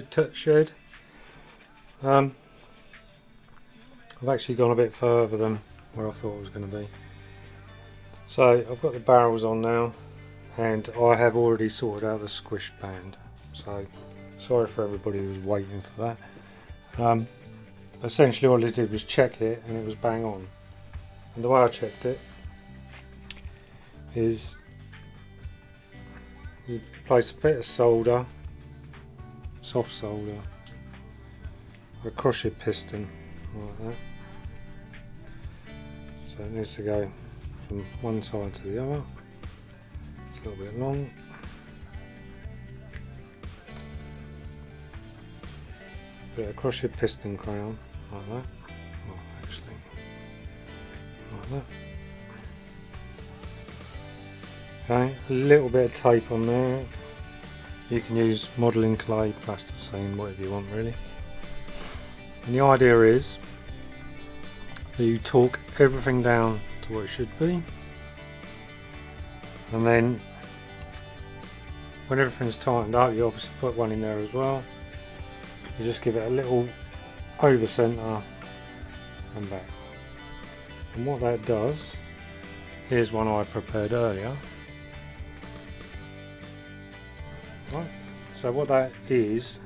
toot shed. I've actually gone a bit further than where I thought it was going to be. So I've got the barrels on now, and I have already sorted out the squish band. So sorry for everybody who was waiting for that. Essentially all I did was check it and it was bang on. And the way I checked it is you place a bit of solder, soft solder, across your piston like that. So it needs to go from one side to the other. It's a little bit long. Put it across your piston crown like that. Well, actually, like that. Okay, a little bit of tape on there. You can use modelling clay, plasticine, whatever you want really. And the idea is that you torque everything down to what it should be, and then when everything's tightened up, you obviously put one in there as well. You just give it a little over centre and back. And what that does, here's one I prepared earlier. Right. So what that is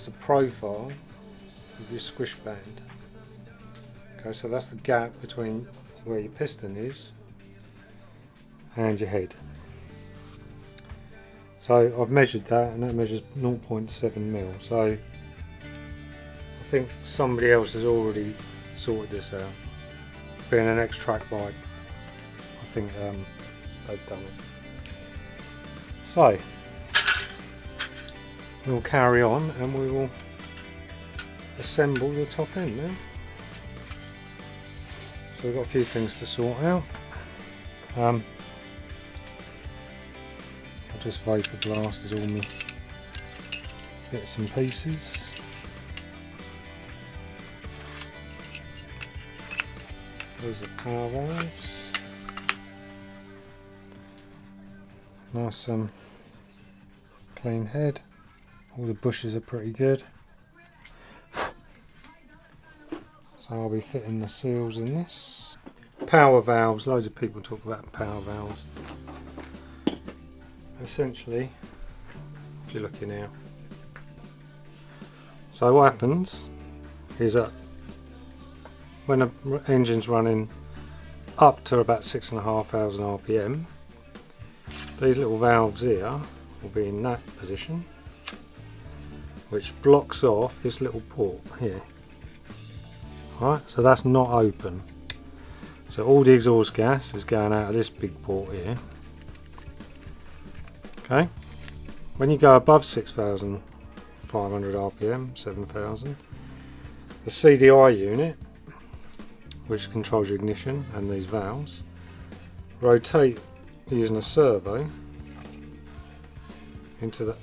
the profile of your squish band. Okay, so that's the gap between where your piston is and your head. So I've measured that, and that measures 0.7 mil. So I think somebody else has already sorted this out. Being an X-Track bike, I think they've done it. So we'll carry on and we will assemble the top end now. So we've got a few things to sort out. I've just vapor blasted all my bits and pieces. Those are power valves. Nice clean head. All the bushes are pretty good. So I'll be fitting the seals in this. Power valves, loads of people talk about power valves. Essentially, if you're looking here. So what happens is that when the engine's running up to about 6,500 RPM, these little valves here will be in that position, which blocks off this little port here. Alright, so that's not open. So all the exhaust gas is going out of this big port here. Okay, when you go above 6,500 RPM, 7,000, the CDI unit, which controls your ignition and these valves, rotate using a servo into the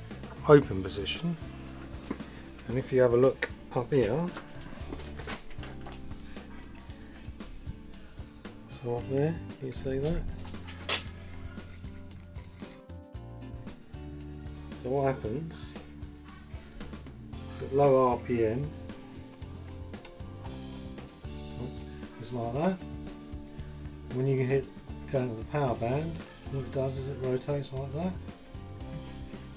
open position. And if you have a look up here, so up there, you see that? So what happens is at low RPM, it's like that. When you hit going to the power band, what it does is it rotates like that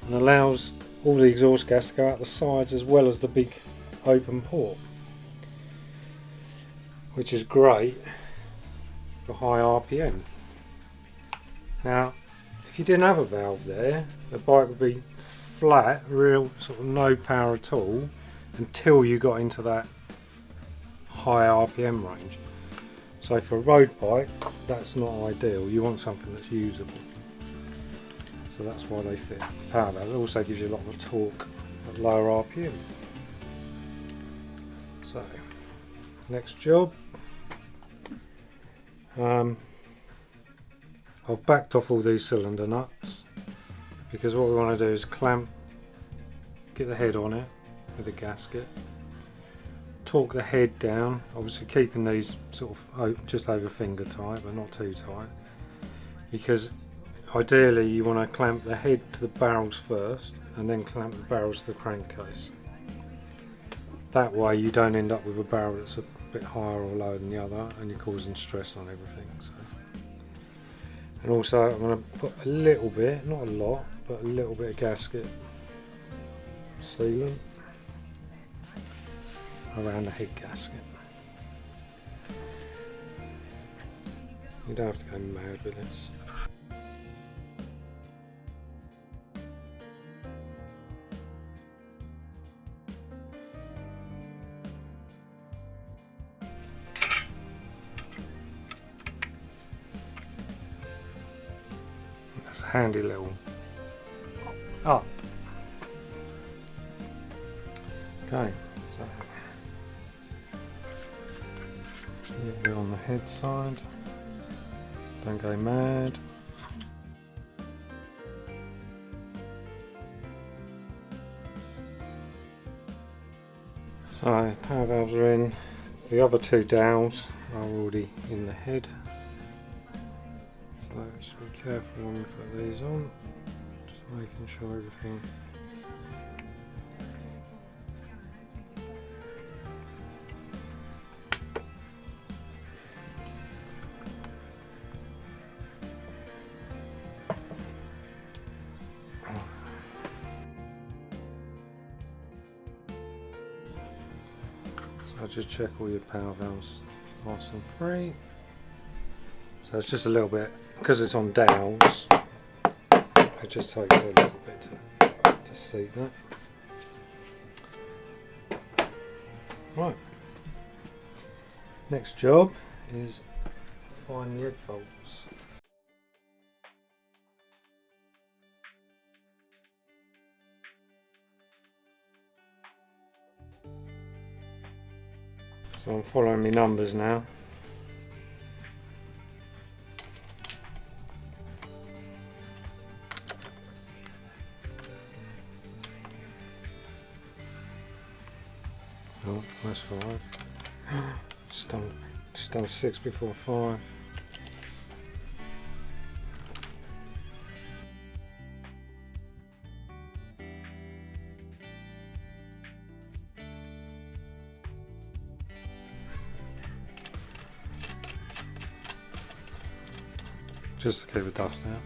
and allows all the exhaust gas to go out the sides as well as the big open port, which is great for high RPM. Now if you didn't have a valve there, the bike would be flat, real sort of no power at all until you got into that high RPM range. So for a road bike, that's not ideal. You want something that's usable. So that's why they fit power valve. It also gives you a lot of torque at lower RPM. So next job, I've backed off all these cylinder nuts because what we want to do is clamp, get the head on it with a gasket, torque the head down, obviously keeping these sort of just over finger tight but not too tight, because ideally you want to clamp the head to the barrels first and then clamp the barrels to the crankcase. That way you don't end up with a barrel that's a bit higher or lower than the other and you're causing stress on everything. So. And also I'm going to put a little bit, not a lot, but a little bit of gasket sealant around the head gasket. You don't have to go mad with this. That's a handy little up. Okay, so a little bit on the head side. Don't go mad. So power valves are in. The other two dowels are already in the head. So just be careful when we put these on. Just making sure everything. So just check all your power valves nice and free. So it's just a little bit, because it's on dowels, it just takes a little bit to seat that. Right, next job is find the head bolts. So I'm following my numbers now. Oh, that's 5. Just done 6 before 5. Just to keep the dust out.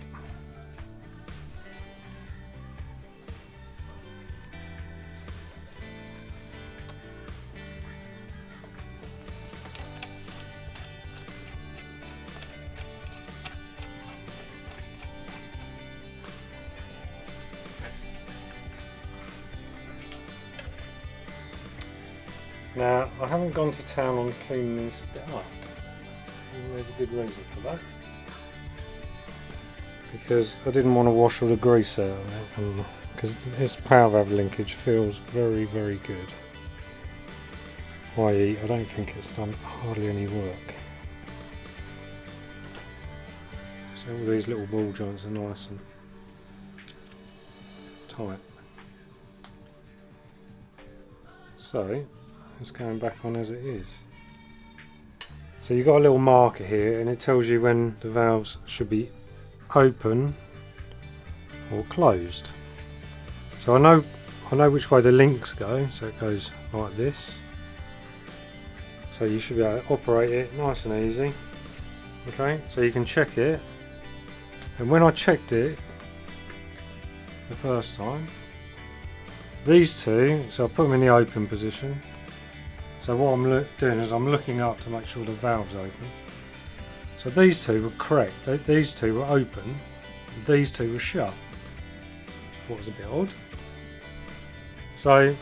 Now, I haven't gone to town on cleaning this bit up, and there's a good reason for that. Because I didn't want to wash all the grease out of it, because this power valve linkage feels very, very good. I.e., I don't think it's done hardly any work. So all these little ball joints are nice and tight. So it's going back on as it is. So you've got a little marker here and it tells you when the valves should be open or closed. So I know which way the links go, so it goes like this. So you should be able to operate it nice and easy. Okay, so you can check it. And when I checked it the first time, these two, so I put them in the open position. So what I'm doing is I'm looking up to make sure the valve's open. So these two were correct. These two were open. These two were shut. I thought it was a bit odd. So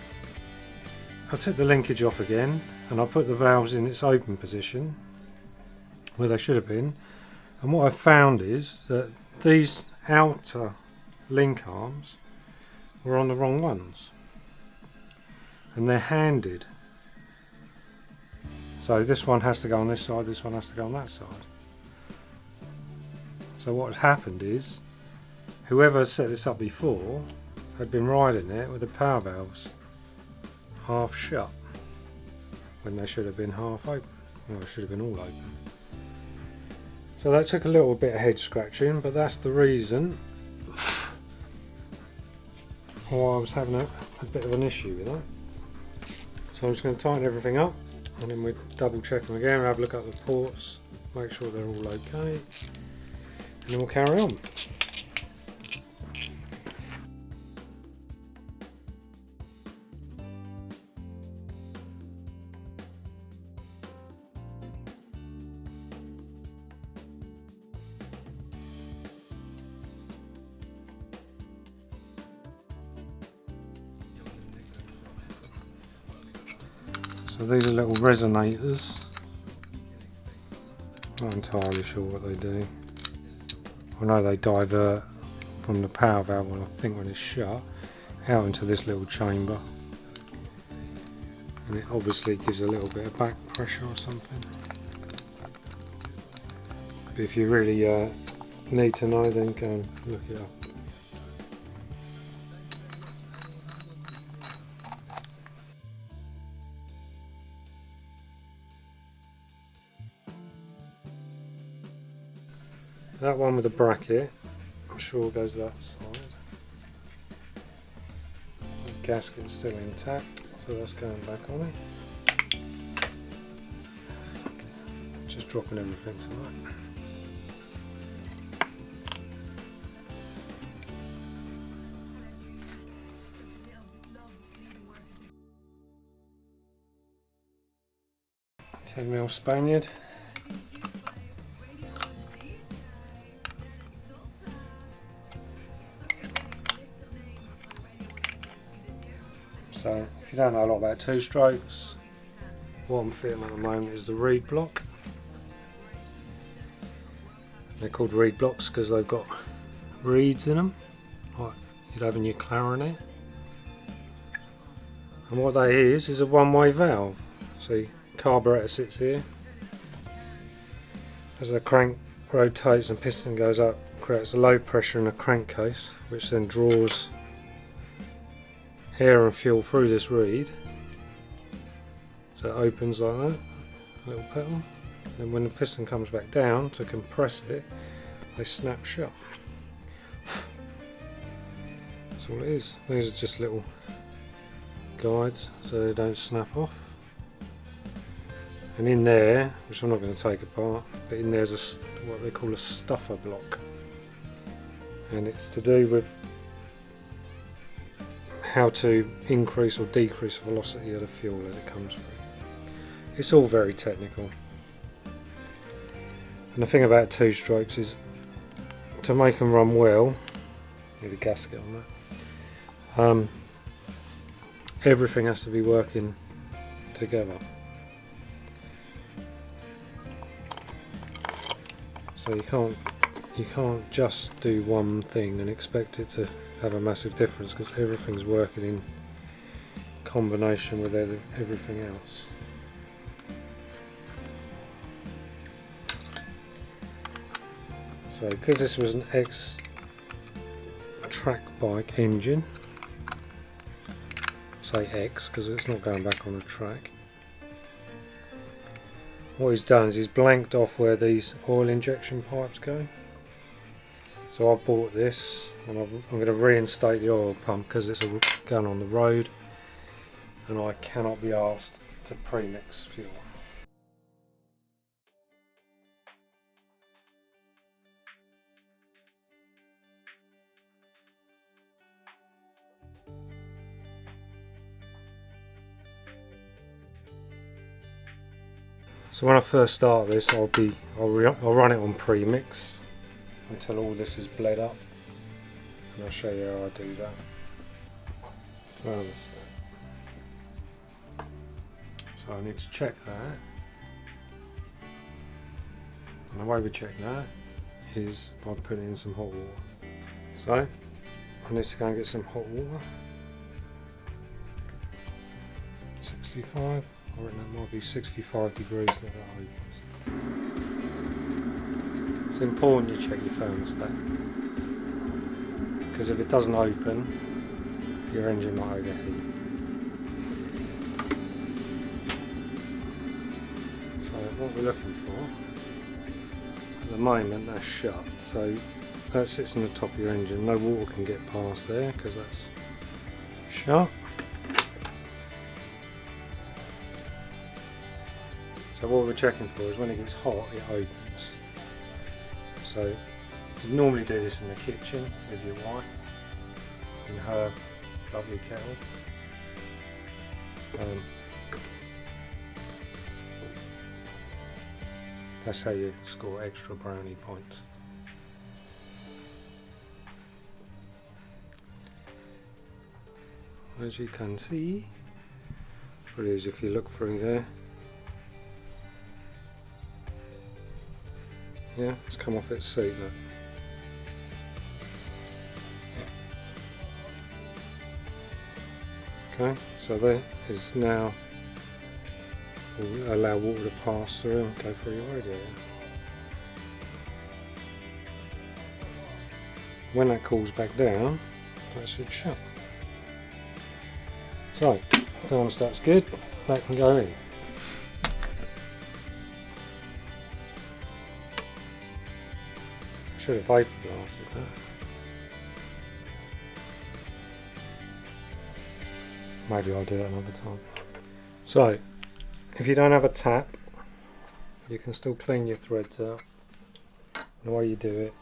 I took the linkage off again and I put the valves in its open position where they should have been. And what I found is that these outer link arms were on the wrong ones. And they're handed. So this one has to go on this side, this one has to go on that side. So what had happened is, whoever set this up before had been riding it with the power valves half shut, when they should have been half open. Well, they should have been all open. So that took a little bit of head scratching, but that's the reason why I was having a bit of an issue with that. So I'm just going to tighten everything up, and then we double check them again, have a look at the ports, make sure they're all okay, and then we'll carry on. So these are little resonators. Not entirely sure what they do. I know they divert from the power valve, I think when it's shut, out into this little chamber. And it obviously gives a little bit of back pressure or something. But if you really need to know, then go and look it up. That one with the bracket, I'm sure goes that side. The gasket's still intact, so that's going back on it. Just dropping everything tonight. $10mm Spaniard. So if you don't know a lot about two strokes, what I'm fitting at the moment is the reed block. They're called reed blocks because they've got reeds in them, like you'd have in your clarinet. And what that is a one-way valve. See, carburetor sits here. As the crank rotates and piston goes up, creates a low pressure in the crankcase, which then draws air and fuel through this reed. So it opens like that, little pedal. And when the piston comes back down to compress it, they snap shut. That's all it is. These are just little guides so they don't snap off. And in there, which I'm not going to take apart, but in there's what they call a stuffer block. And it's to do with how to increase or decrease the velocity of the fuel as it comes through. It's all very technical. And the thing about two strokes is to make them run well, need a gasket on that, everything has to be working together. So you can't just do one thing and expect it to have a massive difference, because everything's working in combination with everything else. So because this was an track bike engine, say X because it's not going back on the track, what he's done is he's blanked off where these oil injection pipes go. So I bought this and I'm going to reinstate the oil pump because it's going on the road and I cannot be asked to pre-mix fuel. So when I first start this, I'll run it on pre-mix until all this is bled up, and I'll show you how I do that. Thermostat. So I need to check that, and the way we check that is by putting in some hot water. So I need to go and get some hot water. 65. I reckon that might be 65 degrees that opens. It's important you check your thermostat, because if it doesn't open, your engine might overheat. So what we're looking for, at the moment that's shut, so that sits on the top of your engine. No water can get past there because that's shut. So what we're checking for is when it gets hot, it opens. So you normally do this in the kitchen with your wife in her lovely kettle. That's how you score extra brownie points. As you can see, what it is if you look through there. Yeah, it's come off its seat, look. Okay, so there is now, we'll allow water to pass through and go through your radiator. When that cools back down, that should shut. So, thermostat's good, that can go in. Should have vapor blasted that. Maybe I'll do that another time. So, if you don't have a tap, you can still clean your threads out. The way you do it,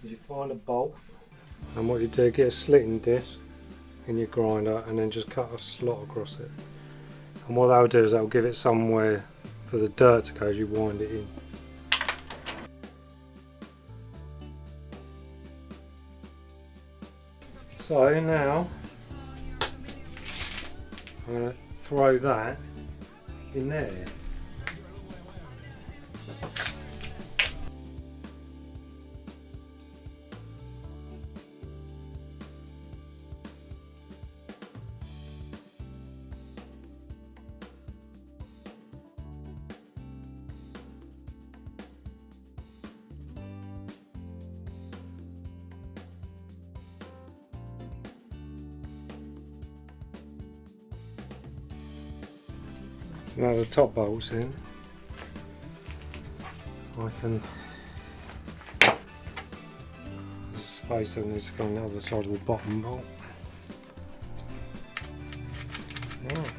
is you find a bolt, and what you do, get a slitting disc in your grinder and then just cut a slot across it. And what that'll do is that'll give it somewhere for the dirt to go as you wind it in. So now I'm going to throw that in there. So now the top bolt's in, I can, there's a space that needs to go on the other side of the bottom bolt. Right.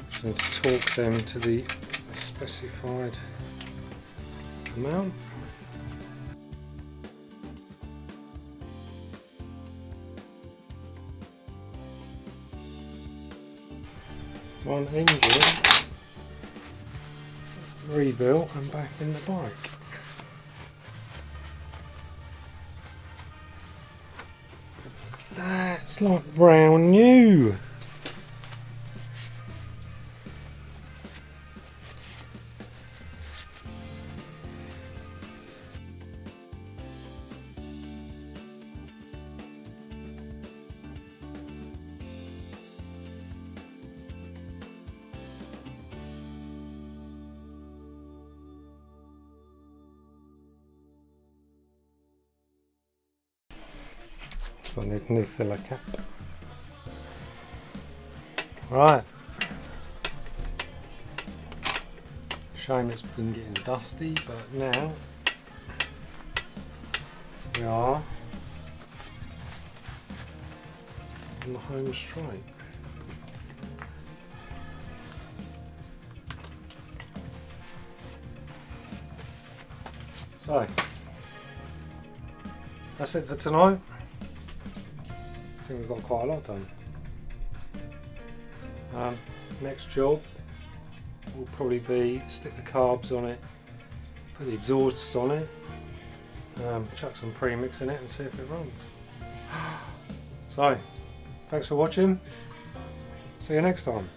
Just need to torque them to the specified amount. One engine rebuilt and back in the bike. That's like brand new. So I need a new filler cap. Right. Shame it's been getting dusty, but now we are on the home straight. So that's it for tonight. I think we've got quite a lot done. Next job will probably be stick the carbs on it, put the exhausts on it, chuck some premix in it and see if it runs. So, thanks for watching. See you next time.